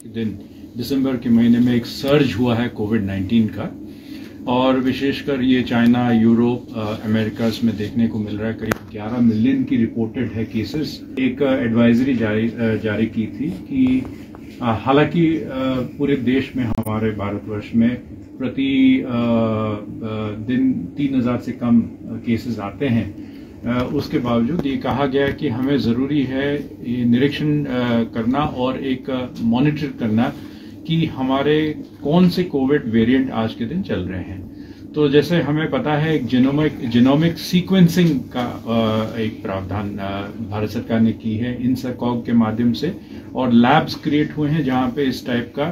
दिन दिसंबर के महीने में एक सर्ज हुआ है कोविड-19 का, और विशेषकर ये चाइना, यूरोप, अमेरिकास में देखने को मिल रहा है। करीब 11 मिलियन की रिपोर्टेड है केसेस। एक एडवाइजरी जारी की थी कि हालांकि पूरे देश में, हमारे भारतवर्ष में प्रति दिन 3000 से कम केसेस आते हैं, उसके बावजूद ये कहा गया कि हमें ज़रूरी है ये निरीक्षण करना और एक मॉनिटर करना कि हमारे कौन से कोविड वेरिएंट आज के दिन चल रहे हैं। तो जैसे हमें पता है, एक जीनोमिक सीक्वेंसिंग का एक प्रावधान भारत सरकार ने की है INSACOG के माध्यम से, और लैब्स क्रिएट हुए हैं जहां पे इस टाइप का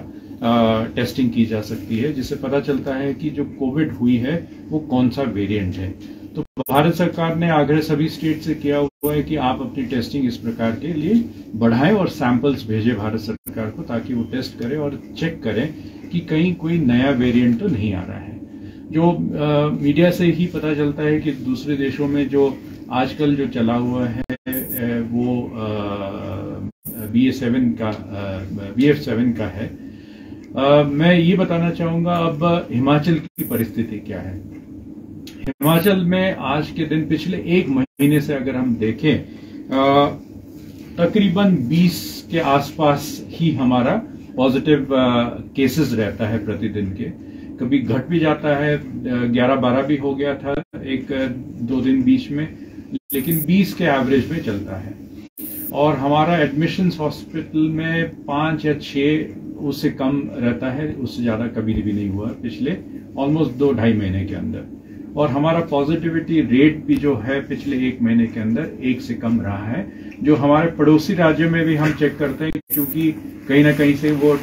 टेस्टिंग की जा सकती है, जिससे पता चलता है कि जो कोविड हुई है वो कौन सा वेरिएंट है। तो भारत सरकार ने आग्रह सभी स्टेट से किया हुआ है कि आप अपनी टेस्टिंग इस प्रकार के लिए बढ़ाएं और सैंपल्स भेजें भारत सरकार को, ताकि वो टेस्ट करें और चेक करें कि कहीं कोई नया वेरिएंट तो नहीं आ रहा है। जो मीडिया से ही पता चलता है कि दूसरे देशों में जो आजकल जो चला हुआ है वो BF7 का है। मैं ये बताना चाहूंगा अब हिमाचल की परिस्थिति क्या है। हिमाचल में आज के दिन पिछले एक महीने से अगर हम देखें, तकरीबन 20 के आसपास ही हमारा पॉजिटिव केसेस रहता है प्रतिदिन के। कभी घट भी जाता है, 11-12 भी हो गया था एक दो दिन बीच में, लेकिन 20 के एवरेज में चलता है। और हमारा एडमिशंस हॉस्पिटल में 5 या 6 उससे कम रहता है, उससे ज्यादा कभी भी नहीं हुआ पिछले ऑलमोस्ट 2-2.5 महीने के अंदर। और हमारा पॉजिटिविटी रेट भी जो है पिछले एक महीने के अंदर 1 से कम रहा है। जो हमारे पड़ोसी राज्यों में भी हम चेक करते हैं, क्योंकि कहीं ना कहीं से वो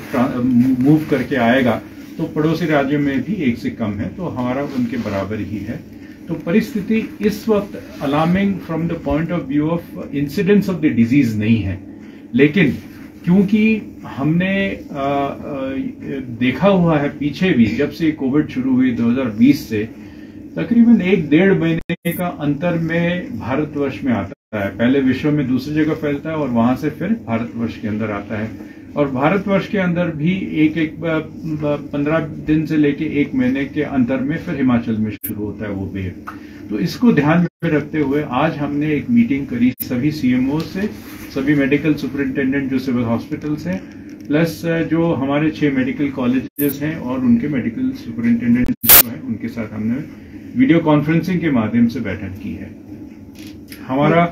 मूव करके आएगा, तो पड़ोसी राज्यों में भी 1 से कम है, तो हमारा उनके बराबर ही है। तो परिस्थिति इस वक्त alarming from the point of view of incidence of the disease नहीं है, लेकिन क्योंकि हमने देखा हुआ है पीछे भी, जब से कोविड शुरू हुई 2020 से, तकरीबन 1-1.5 महीने का अंतर में भारतवर्ष में आता है। पहले विश्व में दूसरी जगह फैलता है और वहां से फिर भारतवर्ष के अंदर आता है, और भारतवर्ष के अंदर भी एक 15 दिन से लेके 1 महीने के अंतर में फिर हिमाचल में शुरू होता है वो वेव। तो इसको ध्यान में रखते हुए आज हमने एक मीटिंग करी सभी CMO से, सभी मेडिकल सुपरिंटेंडेंट जो सिविल हॉस्पिटल्स हैं, प्लस जो हमारे 6 मेडिकल कॉलेजेस हैं और उनके मेडिकल सुपरिंटेंडेंट जो हैं, उनके साथ हमने वीडियो कॉन्फ्रेंसिंग के माध्यम से बैठक की है। हमारा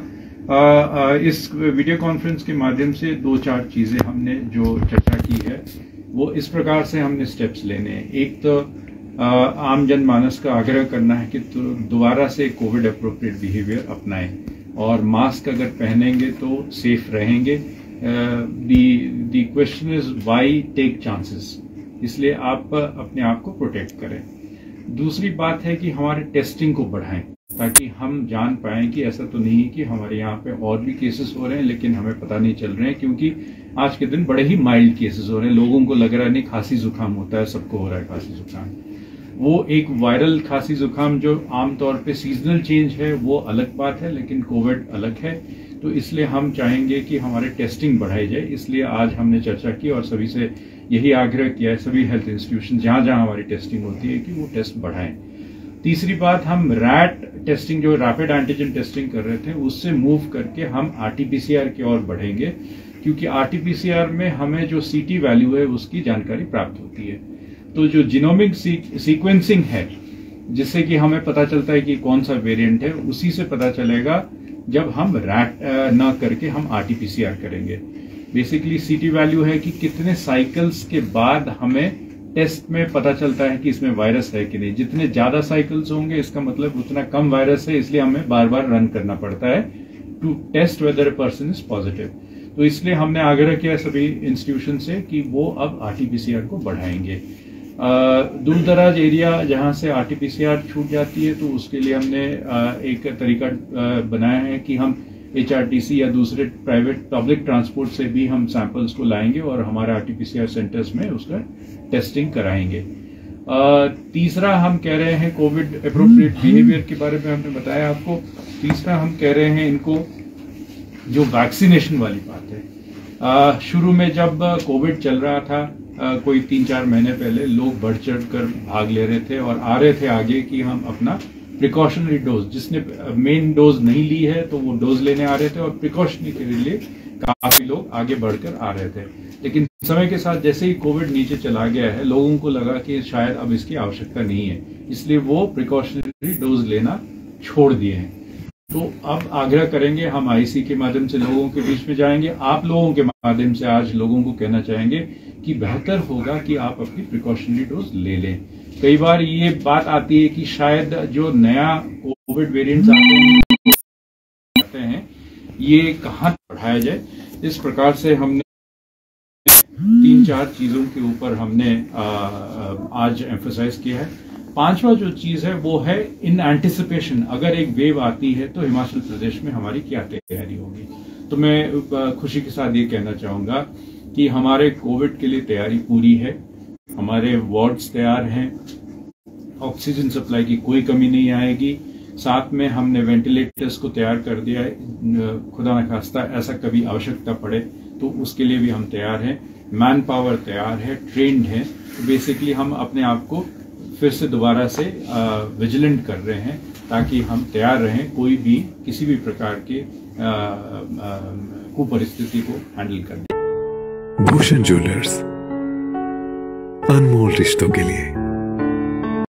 इस वीडियो कॉन्फ्रेंस के माध्यम से 2-4 चीजें हमने जो चर्चा की है वो इस प्रकार से हमने स्टेप्स लेने हैं। एक तो आम जनमानस का आग्रह करना है कि दोबारा से कोविड अप्रोप्रिएट बिहेवियर अपनाएं, और मास्क अगर पहनेंगे तो सेफ रहेंगे। The question is why take chances, इसलिए आप अपने आप को प्रोटेक्ट करें। दूसरी बात है कि हमारे टेस्टिंग को बढ़ाएं, ताकि हम जान पाएं कि ऐसा तो नहीं है कि हमारे यहाँ पे और भी केसेस हो रहे हैं लेकिन हमें पता नहीं चल रहे हैं, क्योंकि आज के दिन बड़े ही माइल्ड केसेस हो रहे हैं। लोगों को लग रहा है नहीं, खांसी जुकाम होता है, सबको हो रहा है खांसी जुकाम। वो एक वायरल खांसी जुकाम जो आमतौर पे सीजनल चेंज है वो अलग बात है, लेकिन कोविड अलग है। तो इसलिए हम चाहेंगे कि हमारे टेस्टिंग बढ़ाई जाए। इसलिए आज हमने चर्चा की और सभी से यही आग्रह किया है, सभी हेल्थ इंस्टीट्यूशन जहां जहां हमारी टेस्टिंग होती है, कि वो टेस्ट बढ़ाएं। तीसरी बात, हम रैट टेस्टिंग जो रैपिड एंटीजन टेस्टिंग कर रहे थे उससे मूव करके हम RT-PCR की ओर बढ़ेंगे, क्योंकि RT-PCR में हमें जो CT वैल्यू है उसकी जानकारी प्राप्त होती है। तो जो जीनोमिक सीक्वेंसिंग है, जिससे कि हमें पता चलता है कि कौन सा वेरिएंट है, उसी से पता चलेगा जब हम रैट ना करके हम RT-PCR करेंगे। बेसिकली CT वैल्यू है कि कितने साइकिल्स के बाद हमें टेस्ट में पता चलता है कि इसमें वायरस है कि नहीं। जितने ज्यादा साइकिल्स होंगे इसका मतलब उतना कम वायरस है, इसलिए हमें बार बार रन करना पड़ता है to test whether a person is positive. तो इसलिए हमने आग्रह किया सभी इंस्टीट्यूशन से कि वो अब RT-PCR को बढ़ाएंगे। दूर दराज एरिया जहां से RT-PCR छूट जाती है, तो उसके लिए हमने एक तरीका बनाया है कि हम HRTC या दूसरे प्राइवेट पब्लिक ट्रांसपोर्ट से भी हम सैंपल्स को लाएंगे और हमारे RT-PCR सेंटर्स में उसका टेस्टिंग कराएंगे। तीसरा हम कह रहे हैं कोविड एप्रोप्रिएट बिहेवियर के बारे में हमने बताया आपको। तीसरा हम कह रहे हैं इनको जो वैक्सीनेशन वाली बात है, शुरू में जब कोविड चल रहा था, कोई 3-4 महीने पहले लोग बढ़ चढ़ कर भाग ले रहे थे और आ रहे थे आगे कि हम अपना प्रिकॉशनरी डोज, जिसने मेन डोज नहीं ली है तो वो डोज लेने आ रहे थे और प्रिकॉशनरी के लिए काफी लोग आगे बढ़कर आ रहे थे। लेकिन समय के साथ जैसे ही कोविड नीचे चला गया है, लोगों को लगा कि शायद अब इसकी आवश्यकता नहीं है, इसलिए वो प्रिकॉशनरी डोज लेना छोड़ दिए हैं। तो अब आग्रह करेंगे, हम आईसी के माध्यम से लोगों के बीच में जाएंगे, आप लोगों के माध्यम से आज लोगों को कहना चाहेंगे कि बेहतर होगा कि आप अपनी प्रिकॉशनरी डोज ले लें। कई बार ये बात आती है कि शायद जो नया कोविड वेरिएंट्स आते हैं ये कहाँ बढ़ाया जाए। इस प्रकार से हमने 3-4 चीजों के ऊपर हमने आज एम्फसाइज किया है। 5वां जो चीज है वो है इन एंटिसिपेशन, अगर एक वेव आती है तो हिमाचल प्रदेश में हमारी क्या तैयारी होगी। तो मैं खुशी के साथ ये कहना चाहूंगा कि हमारे कोविड के लिए तैयारी पूरी है, हमारे वार्ड्स तैयार हैं, ऑक्सीजन सप्लाई की कोई कमी नहीं आएगी। साथ में हमने वेंटिलेटर्स को तैयार कर दिया है, खुदा न खास्ता ऐसा कभी आवश्यकता पड़े तो उसके लिए भी हम तैयार हैं। मैन पावर तैयार है, ट्रेंड है। तो बेसिकली हम अपने आप को फिर से दोबारा से विजिलेंट कर रहे हैं ताकि हम तैयार रहें कोई भी किसी भी प्रकार के कुपरिस्थिति को हैंडल करने। भूषण ज्वेलर्स, अनमोल रिश्तों के लिए।